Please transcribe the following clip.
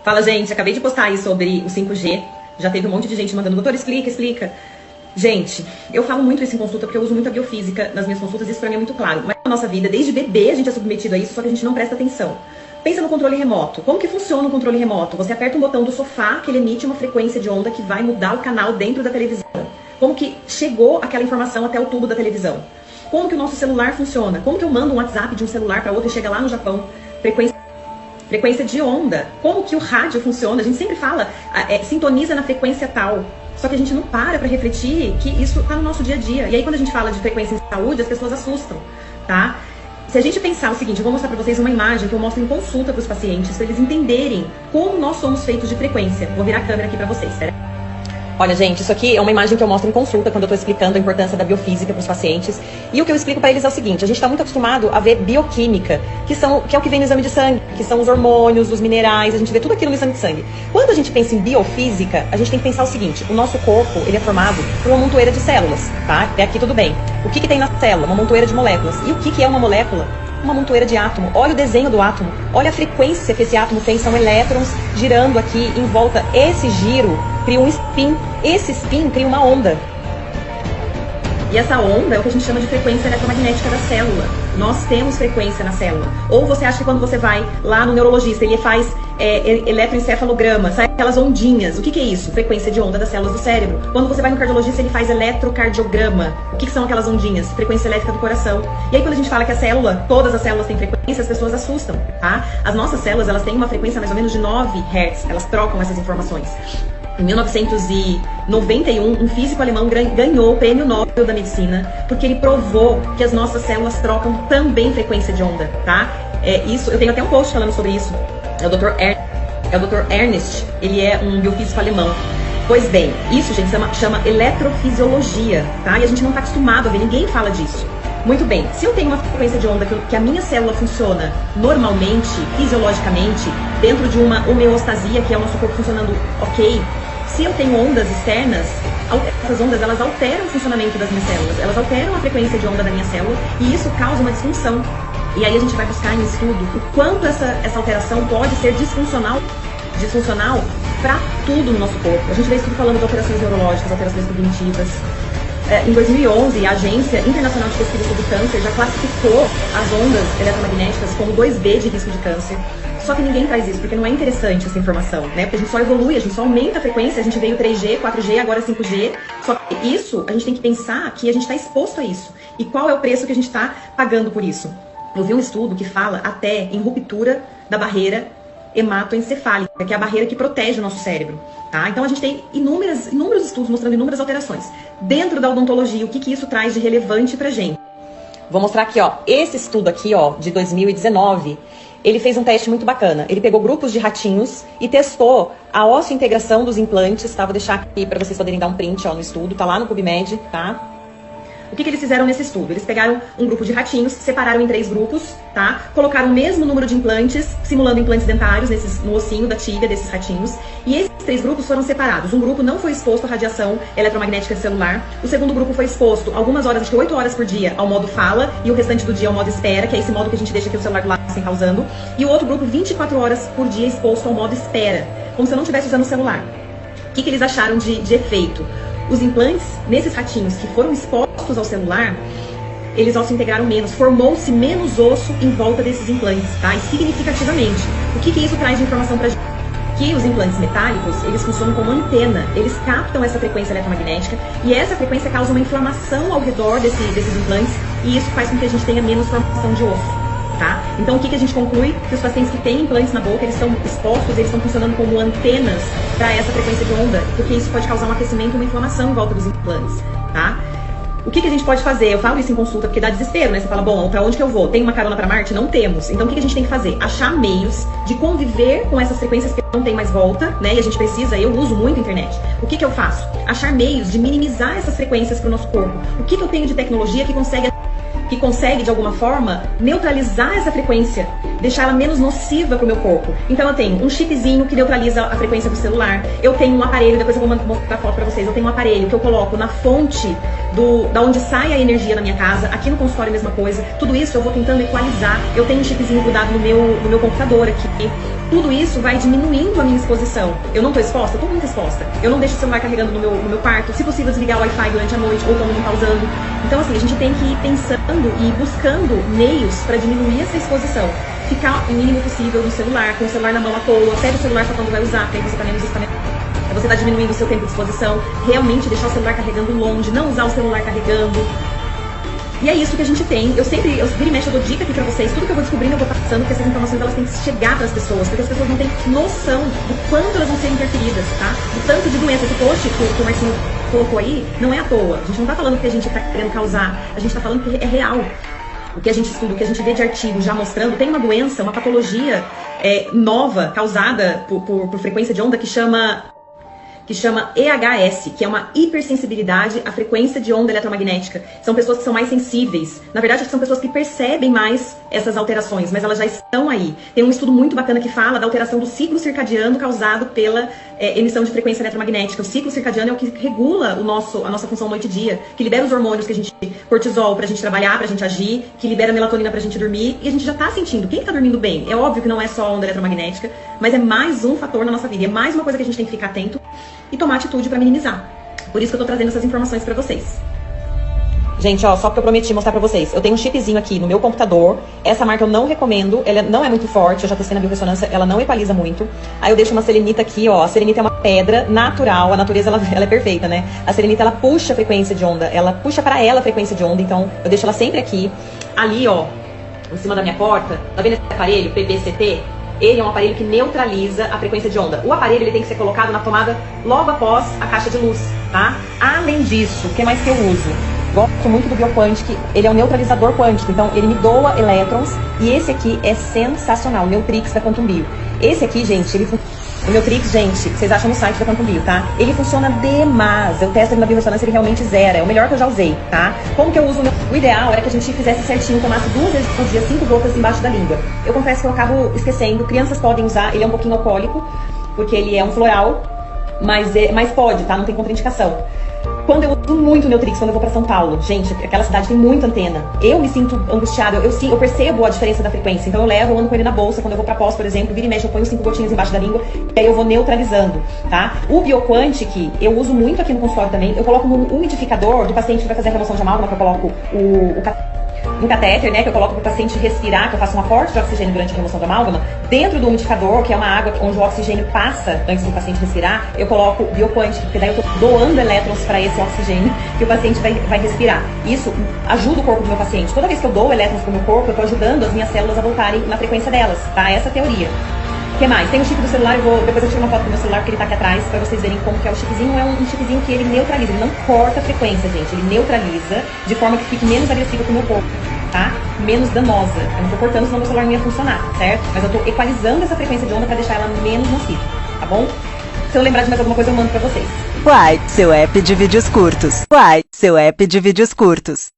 Fala, gente, acabei de postar aí sobre o 5G. Já teve um monte de gente mandando, doutor, explica. Gente, eu falo muito isso em consulta porque eu uso muito a biofísica nas minhas consultas, isso pra mim é muito claro. Mas na nossa vida, desde bebê, a gente é submetido a isso, só que a gente não presta atenção. Pensa no controle remoto. Como que funciona o controle remoto? Você aperta um botão do sofá que ele emite uma frequência de onda que vai mudar o canal dentro da televisão. Como que chegou aquela informação até o tubo da televisão? Como que o nosso celular funciona? Como que eu mando um WhatsApp de um celular para outro e chega lá no Japão? Frequência de onda. Como que o rádio funciona? A gente sempre fala, sintoniza na frequência tal. Só que a gente não para refletir que isso está no nosso dia a dia. E aí quando a gente fala de frequência em saúde, as pessoas assustam, tá? Se a gente pensar o seguinte, eu vou mostrar para vocês uma imagem que eu mostro em consulta para os pacientes, para eles entenderem como nós somos feitos de frequência. Vou virar a câmera aqui para vocês, certo? Olha, gente, isso aqui é uma imagem que eu mostro em consulta quando eu estou explicando a importância da biofísica para os pacientes. E o que eu explico para eles é o seguinte, a gente está muito acostumado a ver bioquímica, que é o que vem no exame de sangue, que são os hormônios, os minerais, a gente vê tudo aquilo no exame de sangue. Quando a gente pensa em biofísica, a gente tem que pensar o seguinte, o nosso corpo, ele é formado por uma montoeira de células, tá? Até aqui tudo bem. O que tem na célula? Uma montoeira de moléculas. E o que é uma molécula? Uma montoeira de átomo. Olha o desenho do átomo. Olha a frequência que esse átomo tem. São elétrons girando aqui em volta. Esse giro cria um spin. Esse spin cria uma onda. E essa onda é o que a gente chama de frequência eletromagnética da célula. Nós temos frequência na célula. Ou você acha que quando você vai lá no neurologista, ele faz eletroencefalograma, sai aquelas ondinhas. O que é isso? Frequência de onda das células do cérebro. Quando você vai no cardiologista, ele faz eletrocardiograma. O que são aquelas ondinhas? Frequência elétrica do coração. E aí quando a gente fala que a célula, todas as células têm frequência, as pessoas assustam, tá? As nossas células, elas têm uma frequência mais ou menos de 9 Hz. Elas trocam essas informações. Em 1991, um físico alemão ganhou o prêmio Nobel da Medicina porque ele provou que as nossas células trocam também frequência de onda, tá? Isso, eu tenho até um post falando sobre isso. É o Dr. Ernst, ele é um biofísico alemão. Pois bem, isso, gente, chama eletrofisiologia, tá? E a gente não está acostumado a ver, ninguém fala disso. Muito bem, se eu tenho uma frequência de onda que a minha célula funciona normalmente, fisiologicamente, dentro de uma homeostasia, que é o nosso corpo funcionando ok, se eu tenho ondas externas, essas ondas elas alteram o funcionamento das minhas células, elas alteram a frequência de onda da minha célula e isso causa uma disfunção. E aí a gente vai buscar em estudo o quanto essa alteração pode ser disfuncional para tudo no nosso corpo. A gente vê estudo falando de alterações neurológicas, alterações cognitivas. Em 2011, a Agência Internacional de Pesquisa sobre Câncer já classificou as ondas eletromagnéticas como 2B de risco de câncer. Só que ninguém traz isso, porque não é interessante essa informação, né? Porque a gente só evolui, a gente só aumenta a frequência, a gente veio 3G, 4G, agora 5G. Só que isso, a gente tem que pensar que a gente está exposto a isso. E qual é o preço que a gente está pagando por isso? Eu vi um estudo que fala até em ruptura da barreira hematoencefálica, que é a barreira que protege o nosso cérebro, tá? Então a gente tem inúmeros estudos mostrando inúmeras alterações. Dentro da odontologia, o que isso traz de relevante pra gente? Vou mostrar aqui, ó, esse estudo aqui, ó, de 2019, ele fez um teste muito bacana. Ele pegou grupos de ratinhos e testou a osseointegração dos implantes, tá? Vou deixar aqui pra vocês poderem dar um print, ó, no estudo, tá lá no PubMed, tá? O que eles fizeram nesse estudo? Eles pegaram um grupo de ratinhos, separaram em 3 grupos, tá? Colocaram o mesmo número de implantes, simulando implantes dentários no ossinho da tíbia desses ratinhos. E esses 3 grupos foram separados. Um grupo não foi exposto à radiação eletromagnética celular. O segundo grupo foi exposto algumas horas, acho que 8 horas por dia, ao modo fala. E o restante do dia ao modo espera, que é esse modo que a gente deixa aqui o celular do lado sem estar usando. E o outro grupo, 24 horas por dia, exposto ao modo espera, como se eu não estivesse usando o celular. O que eles acharam de efeito? Os implantes, nesses ratinhos que foram expostos ao celular, eles osseointegraram menos, formou-se menos osso em volta desses implantes, tá? E significativamente. O que isso traz de informação pra gente? Que os implantes metálicos, eles funcionam como antena, eles captam essa frequência eletromagnética e essa frequência causa uma inflamação ao redor desses implantes e isso faz com que a gente tenha menos formação de osso. Tá? Então o que a gente conclui? Que os pacientes que têm implantes na boca, eles estão expostos, eles estão funcionando como antenas para essa frequência de onda, porque isso pode causar um aquecimento e uma inflamação em volta dos implantes, tá? O que a gente pode fazer? Eu falo isso em consulta porque dá desespero, né? Você fala, bom, pra onde que eu vou? Tem uma carona pra Marte? Não temos. Então o que a gente tem que fazer? Achar meios de conviver com essas frequências que não tem mais volta, né? E a gente precisa, eu uso muito a internet. O que eu faço? Achar meios de minimizar essas frequências pro nosso corpo. O que eu tenho de tecnologia que consegue de alguma forma neutralizar essa frequência deixar ela menos nociva pro meu corpo. Então eu tenho um chipzinho que neutraliza a frequência do celular. Eu tenho um aparelho, depois eu vou mostrar foto pra vocês. Eu tenho um aparelho que eu coloco na fonte da onde sai a energia na minha casa. Aqui no consultório a mesma coisa. Tudo isso eu vou tentando equalizar. Eu tenho um chipzinho grudado no meu computador aqui. Tudo isso vai diminuindo a minha exposição. Eu não tô exposta? Eu tô muito exposta. Eu não deixo o celular carregando no meu quarto. Se possível, desligar o Wi-Fi durante a noite ou quando não tá usando. Então, assim, a gente tem que ir pensando e buscando meios para diminuir essa exposição. Ficar o mínimo possível no celular, com o celular na mão à toa. Pega o celular só quando vai usar, porque aí você tá menos exposto. Você tá diminuindo o seu tempo de exposição. Realmente deixar o celular carregando longe, não usar o celular carregando. E é isso que a gente tem. Eu vira e mexe, eu dou dica aqui pra vocês. Tudo que eu vou descobrindo, eu vou passando, porque essas informações elas têm que chegar pras pessoas, porque as pessoas não têm noção do quanto elas vão ser interferidas, tá? Do tanto de doença. Esse post que o Marcinho colocou aí não é à toa. A gente não tá falando que a gente tá querendo causar, a gente tá falando que é real. O que a gente estuda, o que a gente vê de artigo já mostrando, tem uma doença, uma patologia nova, causada por frequência de onda, que chama EHS, que é uma hipersensibilidade à frequência de onda eletromagnética. São pessoas que são mais sensíveis. Na verdade, são pessoas que percebem mais essas alterações, mas elas já estão aí. Tem um estudo muito bacana que fala da alteração do ciclo circadiano causado pela emissão de frequência eletromagnética. O ciclo circadiano é o que regula a nossa função noite e dia, que libera os hormônios que a gente... cortisol pra gente trabalhar, pra gente agir, que libera melatonina pra gente dormir, e a gente já tá sentindo. Quem tá dormindo bem? É óbvio que não é só onda eletromagnética, mas é mais um fator na nossa vida, é mais uma coisa que a gente tem que ficar atento e tomar atitude pra minimizar. Por isso que eu tô trazendo essas informações pra vocês. Gente, ó, só porque eu prometi mostrar pra vocês. Eu tenho um chipzinho aqui no meu computador. Essa marca eu não recomendo, ela não é muito forte, eu já testei na biorressonância, ela não equaliza muito. Aí eu deixo uma selenita aqui, ó. A selenita é uma pedra natural, a natureza ela é perfeita, né? A selenita ela puxa a frequência de onda, ela puxa pra ela a frequência de onda, então eu deixo ela sempre aqui. Ali, ó, em cima da minha porta, tá vendo esse aparelho, PBCT? Ele é um aparelho que neutraliza a frequência de onda. O aparelho ele tem que ser colocado na tomada logo após a caixa de luz, tá? Além disso, o que mais que eu uso? Gosto muito do Bioquantic, ele é um neutralizador quântico, então ele me doa elétrons, e esse aqui é sensacional, o Neutrix da Quantum Bio. Esse aqui, gente, o Neutrix, gente, vocês acham no site da Quantum Bio, tá? Ele funciona demais, eu testo ele na biorressonância, ele realmente zera, é o melhor que eu já usei, tá? Como que eu uso o ideal era que a gente fizesse certinho, tomasse 2 vezes por dia, 5 gotas embaixo da língua. Eu confesso que eu acabo esquecendo, crianças podem usar, ele é um pouquinho alcoólico, porque ele é um floral, mas pode, tá? Não tem contraindicação. Quando eu uso muito o Neutrix, quando eu vou pra São Paulo, gente, aquela cidade tem muita antena. Eu me sinto angustiada, eu percebo a diferença da frequência. Então eu ando com ele na bolsa, quando eu vou pra pós, por exemplo, vira e mexe, eu ponho 5 gotinhas embaixo da língua, e aí eu vou neutralizando, tá? O Bioquantic, eu uso muito aqui no consultório também. Eu coloco no umidificador do paciente que vai fazer a remoção de amálgama, que eu coloco um catéter, né, que eu coloco para o paciente respirar, que eu faço um aporte de oxigênio durante a remoção da amálgama, dentro do umidificador, que é uma água onde o oxigênio passa antes do paciente respirar, eu coloco Bioquantic, porque daí eu tô doando elétrons para esse oxigênio que o paciente vai respirar. Isso ajuda o corpo do meu paciente. Toda vez que eu dou elétrons pro meu corpo, eu tô ajudando as minhas células a voltarem na frequência delas, tá? Essa é a teoria. O que mais? Tem o chip do celular, depois eu tiro uma foto do meu celular porque ele tá aqui atrás pra vocês verem como que é o chipzinho. É um chipzinho que ele neutraliza, ele não corta a frequência, gente. Ele neutraliza de forma que fique menos agressiva pro meu corpo, tá? Menos danosa. Eu não tô cortando, senão meu celular não ia funcionar, certo? Mas eu tô equalizando essa frequência de onda pra deixar ela menos nociva, tá bom? Se eu lembrar de mais alguma coisa, eu mando pra vocês. Uai, seu app de vídeos curtos. Uai, seu app de vídeos curtos.